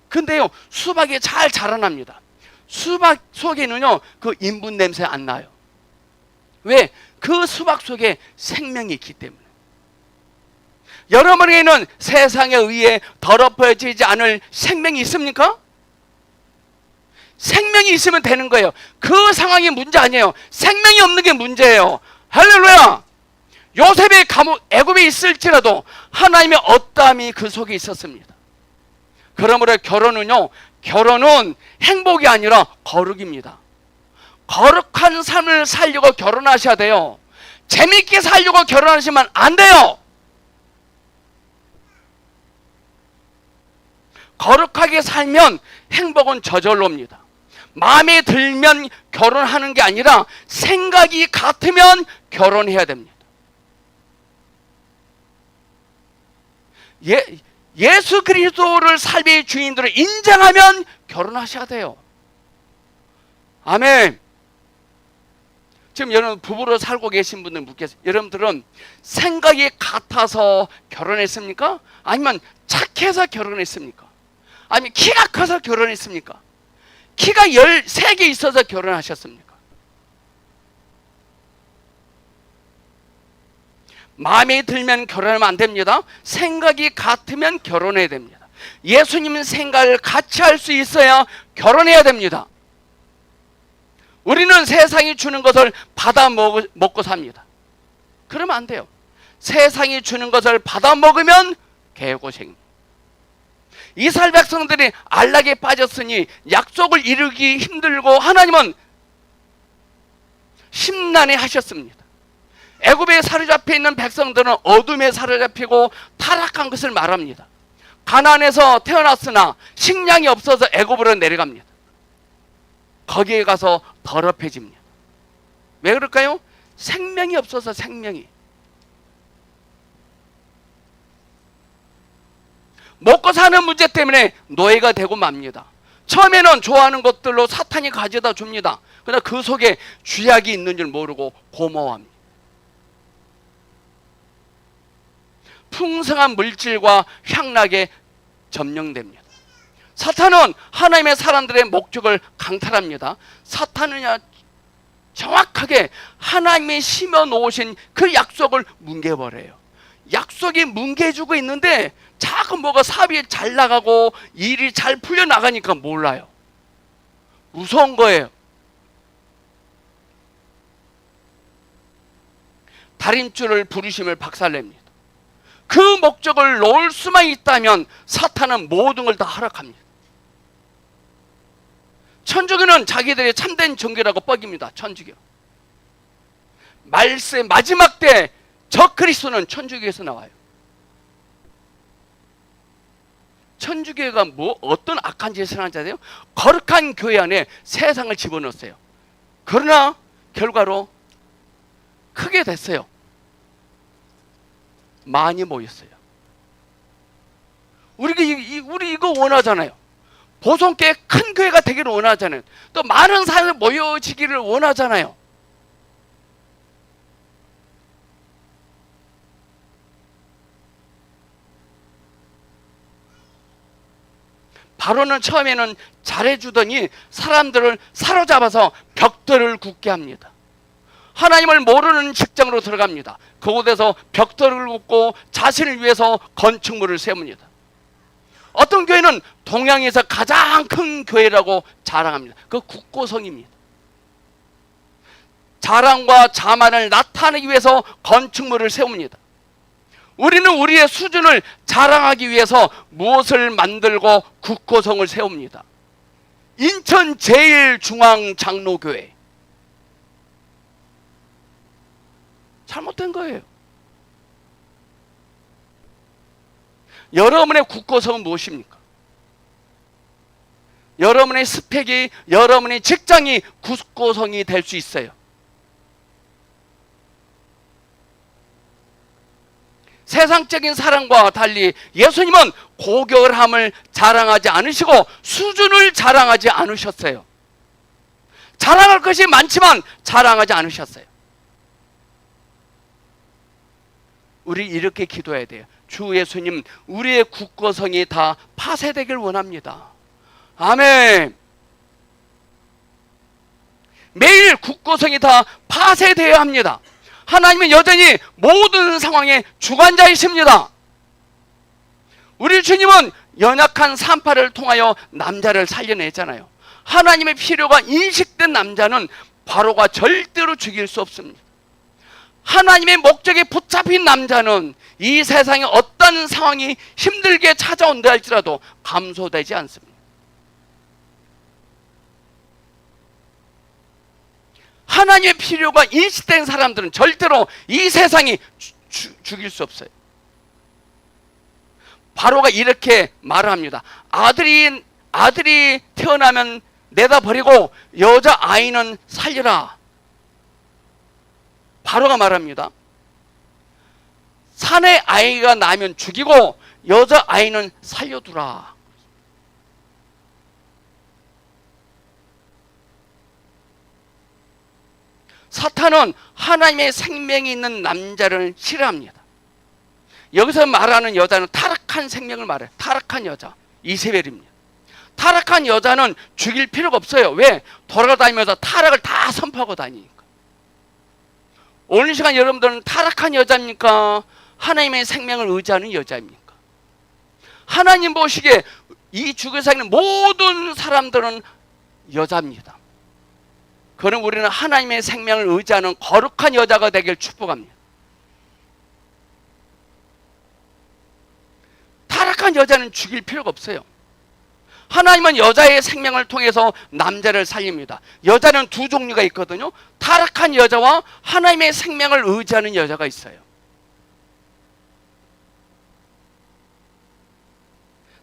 근데요, 수박이 잘 자라납니다. 수박 속에는요, 그 인분 냄새 안 나요. 왜? 그 수박 속에 생명이 있기 때문에. 여러분에게는 세상에 의해 더럽혀지지 않을 생명이 있습니까? 생명이 있으면 되는 거예요. 그 상황이 문제 아니에요. 생명이 없는 게 문제예요. 할렐루야. 요셉의 감옥 애굽에 있을지라도 하나님의 어떠함이 그 속에 있었습니다. 그러므로 결혼은 행복이 아니라 거룩입니다. 거룩한 삶을 살려고 결혼하셔야 돼요. 재밌게 살려고 결혼하시면 안 돼요. 거룩하게 살면 행복은 저절로 옵니다. 마음에 들면 결혼하는 게 아니라 생각이 같으면 결혼해야 됩니다. 예수 그리스도를 삶의 주인으로 인정하면 결혼하셔야 돼요. 아멘. 지금 여러분 부부로 살고 계신 분들 묻겠어요. 여러분들은 생각이 같아서 결혼했습니까? 아니면 착해서 결혼했습니까? 아니면 키가 커서 결혼했습니까? 키가 13개 있어서 결혼하셨습니까? 마음에 들면 결혼하면 안 됩니다. 생각이 같으면 결혼해야 됩니다. 예수님 생각을 같이 할 수 있어야 결혼해야 됩니다. 우리는 세상이 주는 것을 받아 먹고 삽니다. 그러면 안 돼요. 세상이 주는 것을 받아 먹으면 개고생입니다. 이스라엘 백성들이 안락에 빠졌으니 약속을 이루기 힘들고 하나님은 심란해 하셨습니다. 애굽에 사로잡혀 있는 백성들은 어둠에 사로잡히고 타락한 것을 말합니다. 가나안에서 태어났으나 식량이 없어서 애굽으로 내려갑니다. 거기에 가서 더럽혀집니다. 왜 그럴까요? 생명이 없어서. 생명이 먹고 사는 문제 때문에 노예가 되고 맙니다. 처음에는 좋아하는 것들로 사탄이 가져다 줍니다. 그러나 그 속에 쥐약이 있는 줄 모르고 고마워합니다. 풍성한 물질과 향락에 점령됩니다. 사탄은 하나님의 사람들의 목적을 강탈합니다. 사탄은 정확하게 하나님이 심어 놓으신 그 약속을 뭉개버려요. 약속이 뭉개지고 있는데 자꾸 뭐가 사업이 잘 나가고 일이 잘 풀려나가니까 몰라요. 무서운 거예요. 다림줄을 부르심을 박살냅니다. 그 목적을 놓을 수만 있다면 사탄은 모든 걸 다 허락합니다. 천주교는 자기들의 참된 종교라고 뻐깁니다. 천주교. 말세 마지막 때 적그리스도는 천주교에서 나와요. 천주교가 어떤 악한 짓을 하는지 아세요? 거룩한 교회 안에 세상을 집어넣었어요. 그러나 결과로 크게 됐어요. 많이 모였어요. 우리 이거 원하잖아요. 보성교회 큰 교회가 되기를 원하잖아요. 또 많은 사람이 모여지기를 원하잖아요. 바로는 처음에는 잘해주더니 사람들을 사로잡아서 벽돌을 굽게 합니다. 하나님을 모르는 직장으로 들어갑니다. 그곳에서 벽돌을 굽고 자신을 위해서 건축물을 세웁니다. 어떤 교회는 동양에서 가장 큰 교회라고 자랑합니다. 그 국고성입니다. 자랑과 자만을 나타내기 위해서 건축물을 세웁니다. 우리는 우리의 수준을 자랑하기 위해서 무엇을 만들고 국고성을 세웁니다. 인천 제1중앙장로교회. 잘못된 거예요. 여러분의 국고성은 무엇입니까? 여러분의 스펙이, 여러분의 직장이 국고성이 될 수 있어요. 세상적인 사람과 달리 예수님은 고결함을 자랑하지 않으시고 수준을 자랑하지 않으셨어요. 자랑할 것이 많지만 자랑하지 않으셨어요. 우리 이렇게 기도해야 돼요. 주 예수님, 우리의 국고성이 다 파쇄되길 원합니다. 아멘. 매일 국고성이 다 파쇄되어야 합니다. 하나님은 여전히 모든 상황의 주관자이십니다. 우리 주님은 연약한 산파를 통하여 남자를 살려냈잖아요. 하나님의 필요가 인식된 남자는 바로가 절대로 죽일 수 없습니다. 하나님의 목적에 붙잡힌 남자는 이 세상에 어떤 상황이 힘들게 찾아온다 할지라도 감소되지 않습니다. 하나님의 필요가 인식된 사람들은 절대로 이 세상이 죽일 수 없어요. 바로가 이렇게 말을 합니다. 아들이 태어나면 내다 버리고 여자아이는 살려라. 바로가 말합니다. 산에 아이가 나면 죽이고 여자아이는 살려두라. 사탄은 하나님의 생명이 있는 남자를 싫어합니다. 여기서 말하는 여자는 타락한 생명을 말해요. 타락한 여자, 이세벨입니다. 타락한 여자는 죽일 필요가 없어요. 왜? 돌아다니면서 타락을 다 선포하고 다니니까. 오늘 시간 여러분들은 타락한 여자입니까? 하나님의 생명을 의지하는 여자입니까? 하나님 보시기에 이 주교사에 있는 모든 사람들은 여자입니다. 그럼 우리는 하나님의 생명을 의지하는 거룩한 여자가 되길 축복합니다. 타락한 여자는 죽일 필요가 없어요. 하나님은 여자의 생명을 통해서 남자를 살립니다. 여자는 두 종류가 있거든요. 타락한 여자와 하나님의 생명을 의지하는 여자가 있어요.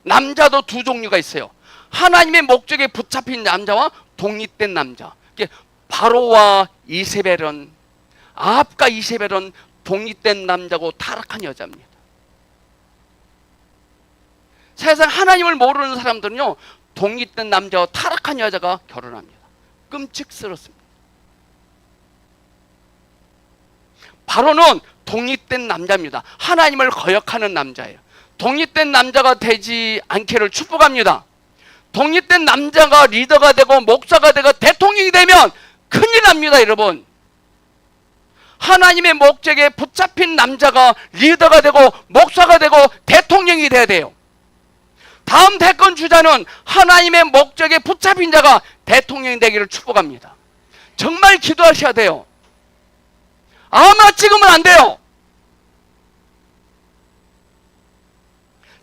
남자도 두 종류가 있어요. 하나님의 목적에 붙잡힌 남자와 독립된 남자. 바로와 이세벨은, 아합과 이세벨은 독립된 남자고 타락한 여자입니다. 세상 하나님을 모르는 사람들은요, 독립된 남자와 타락한 여자가 결혼합니다. 끔찍스럽습니다. 바로는 독립된 남자입니다. 하나님을 거역하는 남자예요. 독립된 남자가 되지 않기를 축복합니다. 독립된 남자가 리더가 되고 목사가 되고 대통령이 되면 큰일 납니다, 여러분. 하나님의 목적에 붙잡힌 남자가 리더가 되고 목사가 되고 대통령이 돼야 돼요. 다음 대권 주자는 하나님의 목적에 붙잡힌 자가 대통령이 되기를 축복합니다. 정말 기도하셔야 돼요. 아무나 찍으면 안 돼요.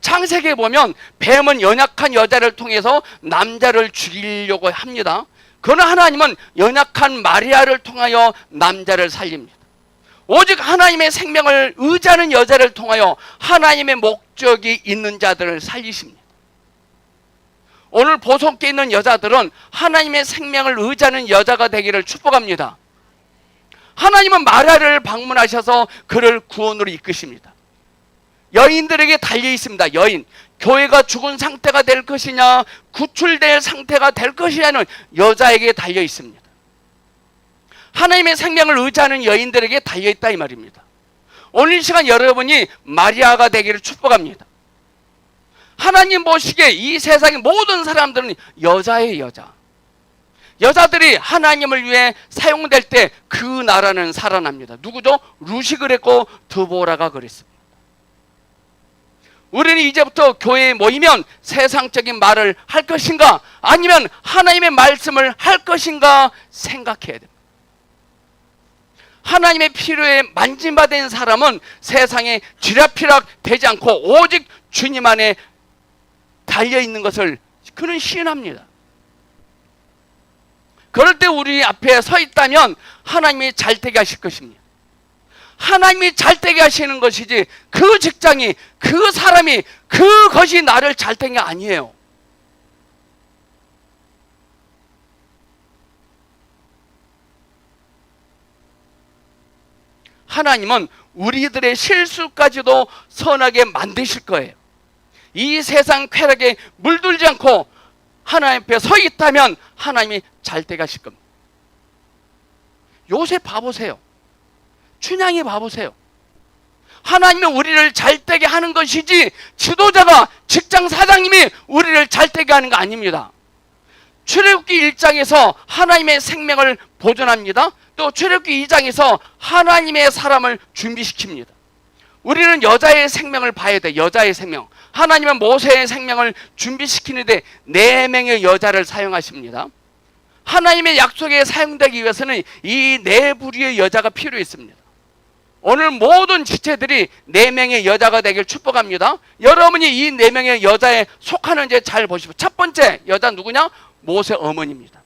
창세기에 보면 뱀은 연약한 여자를 통해서 남자를 죽이려고 합니다. 그러나 하나님은 연약한 마리아를 통하여 남자를 살립니다. 오직 하나님의 생명을 의지하는 여자를 통하여 하나님의 목적이 있는 자들을 살리십니다. 오늘 보석에 있는 여자들은 하나님의 생명을 의지하는 여자가 되기를 축복합니다. 하나님은 마리아를 방문하셔서 그를 구원으로 이끄십니다. 여인들에게 달려 있습니다. 여인, 교회가 죽은 상태가 될 것이냐 구출될 상태가 될 것이냐는 여자에게 달려 있습니다. 하나님의 생명을 의지하는 여인들에게 달려 있다 이 말입니다. 오늘 이 시간 여러분이 마리아가 되기를 축복합니다. 하나님 보시기에 이 세상의 모든 사람들은 여자의 여자. 여자들이 하나님을 위해 사용될 때 그 나라는 살아납니다. 누구죠? 루시 그랬고 드보라가 그랬습니다. 우리는 이제부터 교회에 모이면 세상적인 말을 할 것인가 아니면 하나님의 말씀을 할 것인가 생각해야 됩니다. 하나님의 필요에 만짐받은 사람은 세상에 쥐락펴락 되지 않고 오직 주님 안에 달려있는 것을 그는 시인합니다. 그럴 때 우리 앞에 서 있다면 하나님이 잘되게 하실 것입니다. 하나님이 잘되게 하시는 것이지 그 직장이 그 사람이 그것이 나를 잘된 게 아니에요. 하나님은 우리들의 실수까지도 선하게 만드실 거예요. 이 세상 쾌락에 물들지 않고 하나님 앞에 서 있다면 하나님이 잘되게 하실 겁니다. 요셉 봐보세요. 춘향이 봐보세요. 하나님은 우리를 잘되게 하는 것이지 지도자가 직장 사장님이 우리를 잘되게 하는 거 아닙니다. 출애굽기 1장에서 하나님의 생명을 보존합니다. 또 출애굽기 2장에서 하나님의 사람을 준비시킵니다. 우리는 여자의 생명을 봐야 돼. 여자의 생명. 하나님은 모세의 생명을 준비시키는데 4명의 여자를 사용하십니다. 하나님의 약속에 사용되기 위해서는 이 4부류의 여자가 필요했습니다. 오늘 모든 지체들이 4명의 여자가 되길 축복합니다. 여러분이 이 4명의 여자에 속하는지 잘 보시고, 첫 번째 여자 누구냐? 모세 어머니입니다.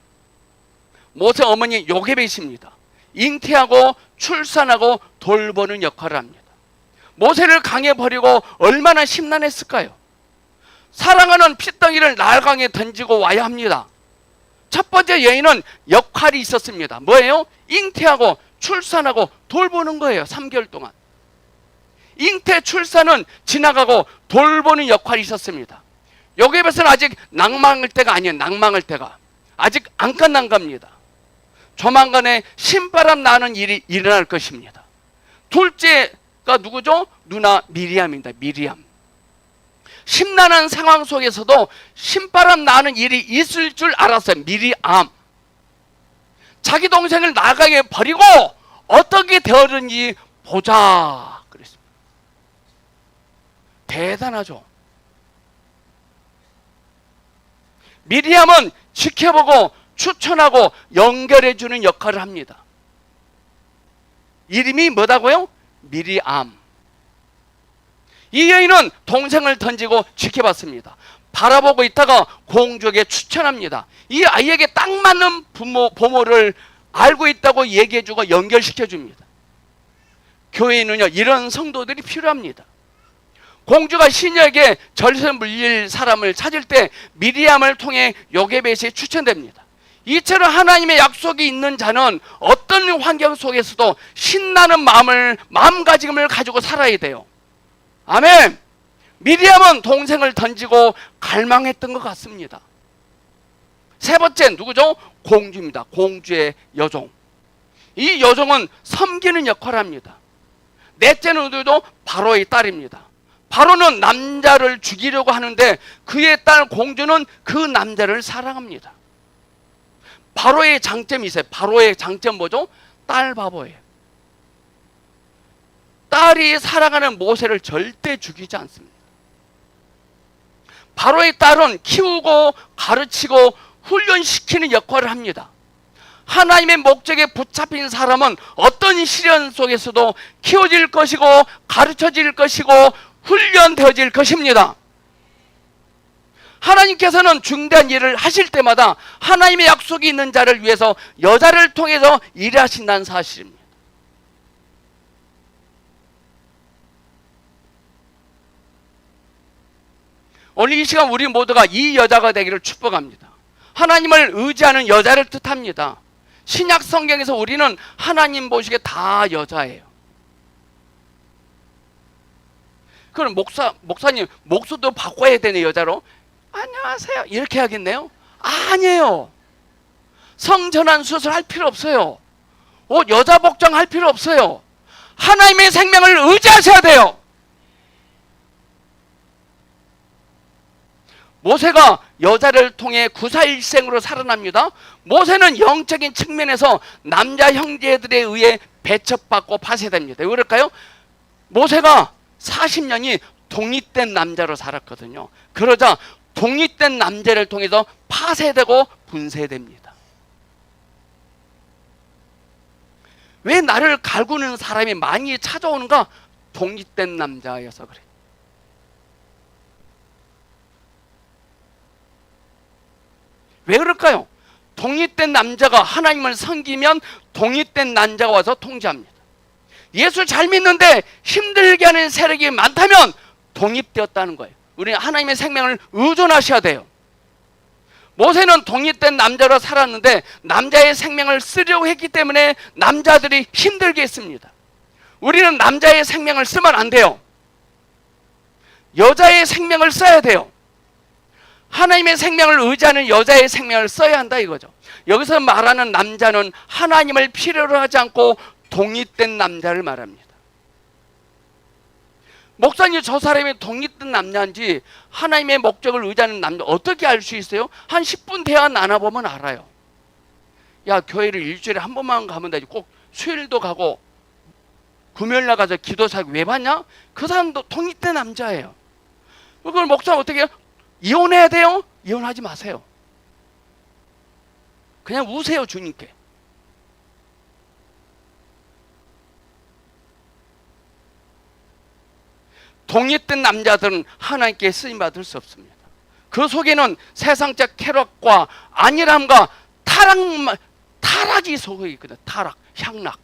모세 어머니 요게벳입니다. 잉태하고 출산하고 돌보는 역할을 합니다. 모세를 강에 버리고 얼마나 심란했을까요? 사랑하는 핏덩이를 날강에 던지고 와야 합니다. 첫 번째 여인은 역할이 있었습니다. 뭐예요? 잉태하고 출산하고 돌보는 거예요. 3개월 동안. 잉태 출산은 지나가고 돌보는 역할이 있었습니다. 요게벳은 아직 낭망할 때가 아니에요. 낭망할 때가 아직 안 끝난 겁니다. 조만간에 신바람 나는 일이 일어날 것입니다. 둘째가 누구죠? 누나 미리암입니다. 미리암. 심란한 상황 속에서도 신바람 나는 일이 있을 줄 알았어요. 미리암. 자기 동생을 나가게 버리고 어떻게 되었는지 보자 그랬습니다. 대단하죠. 미리암은 지켜보고 추천하고 연결해주는 역할을 합니다. 이름이 뭐다고요? 미리암. 이 여인은 동생을 던지고 지켜봤습니다. 바라보고 있다가 공주에게 추천합니다. 이 아이에게 딱 맞는 보모를 알고 있다고 얘기해주고 연결시켜줍니다. 교회에는요, 이런 성도들이 필요합니다. 공주가 시녀에게 절세 물릴 사람을 찾을 때 미리암을 통해 요게벳이 추천됩니다. 이처럼 하나님의 약속이 있는 자는 어떤 환경 속에서도 신나는 마음가짐을 가지고 살아야 돼요. 아멘. 미리암은 동생을 던지고 갈망했던 것 같습니다. 세 번째 누구죠? 공주입니다. 공주의 여종. 이 여종은 섬기는 역할을 합니다. 넷째는 누구죠? 바로의 딸입니다. 바로는 남자를 죽이려고 하는데 그의 딸 공주는 그 남자를 사랑합니다. 바로의 장점이 있어요. 바로의 장점 뭐죠? 딸 바보예요. 딸이 사랑하는 모세를 절대 죽이지 않습니다. 바로의 딸은 키우고 가르치고 훈련시키는 역할을 합니다. 하나님의 목적에 붙잡힌 사람은 어떤 시련 속에서도 키워질 것이고 가르쳐질 것이고 훈련되어질 것입니다. 하나님께서는 중대한 일을 하실 때마다 하나님의 약속이 있는 자를 위해서 여자를 통해서 일하신다는 사실입니다. 오늘 이 시간 우리 모두가 이 여자가 되기를 축복합니다. 하나님을 의지하는 여자를 뜻합니다. 신약 성경에서 우리는 하나님 보시기에 다 여자예요. 그럼 목사님 목소리도 바꿔야 되네. 여자로 안녕하세요 이렇게 하겠네요? 아니에요. 성전환 수술 할 필요 없어요. 옷 여자 복장 할 필요 없어요. 하나님의 생명을 의지하셔야 돼요. 모세가 여자를 통해 구사일생으로 살아납니다. 모세는 영적인 측면에서 남자 형제들에 의해 배척받고 파쇄됩니다. 왜 그럴까요? 모세가 40년이 독립된 남자로 살았거든요. 그러자 독립된 남자를 통해서 파쇄되고 분쇄됩니다. 왜 나를 갈구는 사람이 많이 찾아오는가? 독립된 남자여서 그래. 왜 그럴까요? 독립된 남자가 하나님을 섬기면 독립된 남자가 와서 통제합니다. 예수 잘 믿는데 힘들게 하는 세력이 많다면 독립되었다는 거예요. 우리는 하나님의 생명을 의존하셔야 돼요. 모세는 독립된 남자로 살았는데 남자의 생명을 쓰려고 했기 때문에 남자들이 힘들게 했습니다. 우리는 남자의 생명을 쓰면 안 돼요. 여자의 생명을 써야 돼요. 하나님의 생명을 의지하는 여자의 생명을 써야 한다 이거죠. 여기서 말하는 남자는 하나님을 필요로 하지 않고 독립된 남자를 말합니다. 목사님 저 사람이 독립된 남자인지 하나님의 목적을 의지하는 남자 어떻게 알 수 있어요? 한 10분 대화 나눠보면 알아요. 야 교회를 일주일에 한 번만 가면 되지 꼭 수요일도 가고 금요일 나가서 기도사기 왜 받냐? 그 사람도 독립된 남자예요. 그걸 목사님 어떻게 해요? 이혼해야 돼요? 이혼하지 마세요. 그냥 우세요 주님께. 독립된 남자들은 하나님께 쓰임받을 수 없습니다. 그 속에는 세상적 쾌락과 안일함과 타락이 속에 있거든요. 타락, 향락.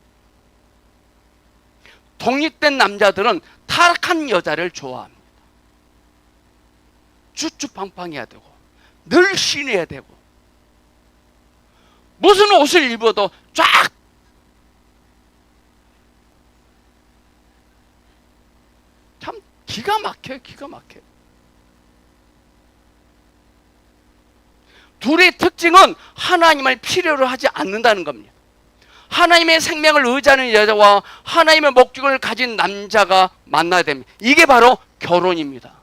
독립된 남자들은 타락한 여자를 좋아합니다. 쭈쭈팡팡해야 되고 늘 신해야 되고 무슨 옷을 입어도 쫙 참 기가 막혀요. 기가 막혀요. 둘의 특징은 하나님을 필요로 하지 않는다는 겁니다. 하나님의 생명을 의지하는 여자와 하나님의 목적을 가진 남자가 만나야 됩니다. 이게 바로 결혼입니다.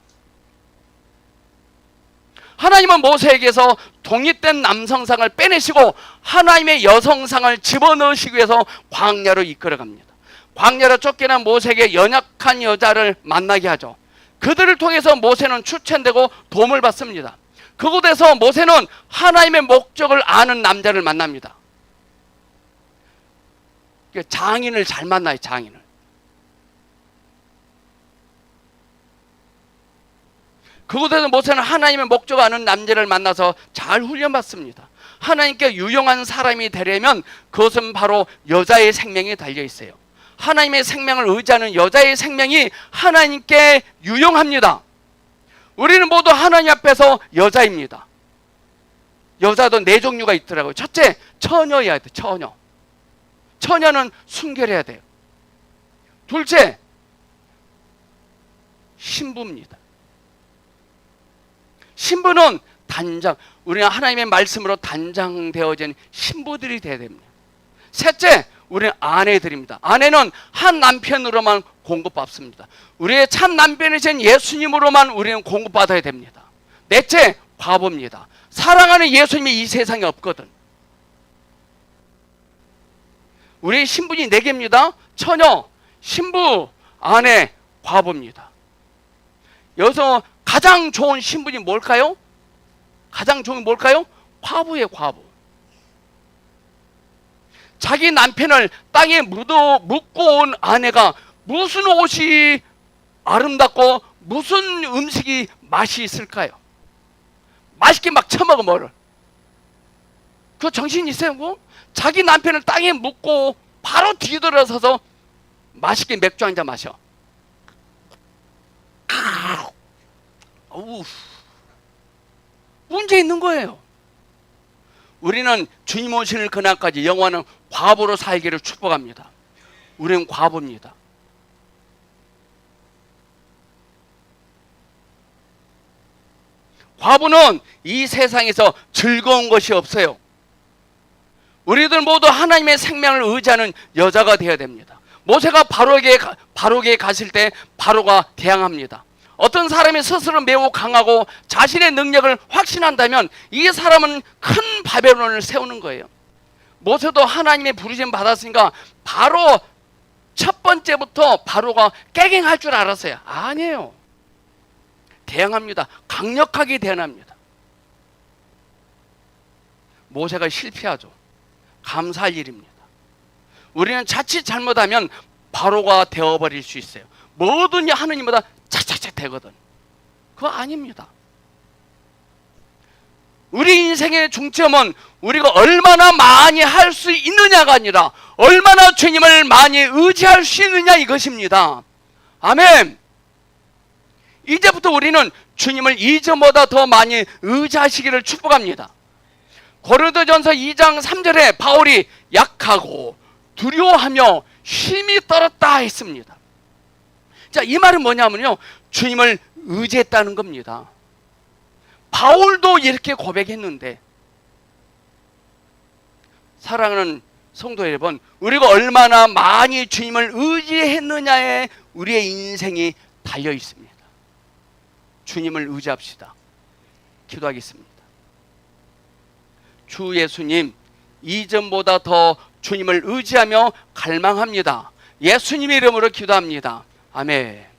하나님은 모세에게서 독립된 남성상을 빼내시고 하나님의 여성상을 집어넣으시기 위해서 광야로 이끌어갑니다. 광야로 쫓겨난 모세에게 연약한 여자를 만나게 하죠. 그들을 통해서 모세는 추천되고 도움을 받습니다. 그곳에서 모세는 하나님의 목적을 아는 남자를 만납니다. 장인을 잘 만나요. 장인을. 그곳에서 모세는 하나님의 목적 아는 남자를 만나서 잘 훈련받습니다. 하나님께 유용한 사람이 되려면 그것은 바로 여자의 생명이 달려 있어요. 하나님의 생명을 의지하는 여자의 생명이 하나님께 유용합니다. 우리는 모두 하나님 앞에서 여자입니다. 여자도 네 종류가 있더라고요. 첫째, 처녀여야 돼. 처녀. 처녀는 순결해야 돼요. 둘째, 신부입니다. 신부는 단장, 우리는 하나님의 말씀으로 단장되어진 신부들이 되어야 됩니다. 셋째, 우리는 아내들입니다. 아내는 한 남편으로만 공급받습니다. 우리의 참 남편이신 예수님으로만 우리는 공급받아야 됩니다. 넷째, 과부입니다. 사랑하는 예수님이 이 세상에 없거든. 우리의 신분이 네 개입니다. 처녀, 신부, 아내, 과부입니다. 여기서 가장 좋은 신분이 뭘까요? 가장 좋은 게 뭘까요? 과부예요, 과부. 자기 남편을 땅에 묻고 온 아내가 무슨 옷이 아름답고 무슨 음식이 맛이 있을까요? 맛있게 막 처먹어 뭐를. 그 정신 있어요? 뭐? 자기 남편을 땅에 묻고 바로 뒤돌아서서 맛있게 맥주 한잔 마셔. 어우, 문제 있는 거예요. 우리는 주님 오시는 그날까지 영원한 과부로 살기를 축복합니다. 우리는 과부입니다. 과부는 이 세상에서 즐거운 것이 없어요. 우리들 모두 하나님의 생명을 의지하는 여자가 되어야 됩니다. 모세가 바로에게 갔을 때 바로가 대항합니다. 어떤 사람이 스스로 매우 강하고 자신의 능력을 확신한다면 이 사람은 큰 바벨론을 세우는 거예요. 모세도 하나님의 부르심 받았으니까 바로 첫 번째부터 바로가 깨갱할 줄 알았어요. 아니에요. 대항합니다. 강력하게 대항합니다. 모세가 실패하죠. 감사할 일입니다. 우리는 자칫 잘못하면 바로가 되어버릴 수 있어요. 뭐든지 하느님보다 차차차 되거든. 그거 아닙니다. 우리 인생의 중점은 우리가 얼마나 많이 할 수 있느냐가 아니라 얼마나 주님을 많이 의지할 수 있느냐 이것입니다. 아멘. 이제부터 우리는 주님을 이전보다 더 많이 의지하시기를 축복합니다. 고린도전서 2장 3절에 바울이 약하고 두려워하며 힘이 떨었다 했습니다. 자, 이 말은 뭐냐면요, 주님을 의지했다는 겁니다. 바울도 이렇게 고백했는데, 사랑하는 성도 여러분, 우리가 얼마나 많이 주님을 의지했느냐에 우리의 인생이 달려 있습니다. 주님을 의지합시다. 기도하겠습니다. 주 예수님, 이전보다 더 주님을 의지하며 갈망합니다. 예수님의 이름으로 기도합니다. 아멘.